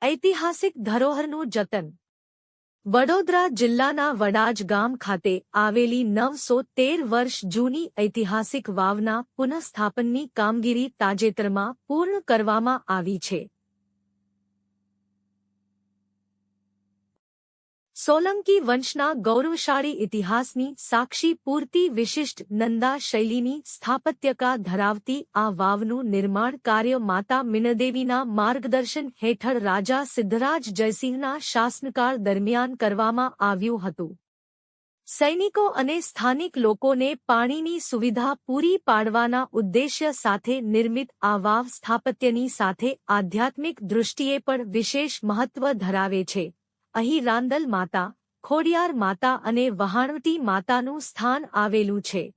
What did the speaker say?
ઐતિહાસિક ધરોહરનું જતન. વડોદરા જિલ્લાના વડાજ ગામ ખાતે આવેલી 913 વર્ષ જૂની ઐતિહાસિક વાવના પુનઃસ્થાપનની કામગીરી તાજેતરમાં પૂર્ણ કરવામાં આવી છે. સોલંકી વંશના ગૌરવશાળી ઇતિહાસની સાક્ષી પૂરતી વિશિષ્ટ નંદા શૈલીની સ્થાપત્યકા ધરાવતી આ વાવનું નિર્માણ કાર્ય માતા મીનદેવીના માર્ગદર્શન હેઠળ રાજા સિદ્ધરાજ જયસિંહના શાસનકાળ દરમિયાન કરવામાં આવ્યું હતું. સૈનિકો અને સ્થાનિક લોકોને પાણીની સુવિધા પૂરી પાડવાના ઉદ્દેશ્ય સાથે નિર્મિત આ વાવ સ્થાપત્યની સાથે આધ્યાત્મિક દૃષ્ટિએ પણ વિશેષ મહત્વ ધરાવે છે. અહીં રાંદલ માતા, ખોડિયાર માતા અને વહાણવટી માતાનું સ્થાન આવેલું છે.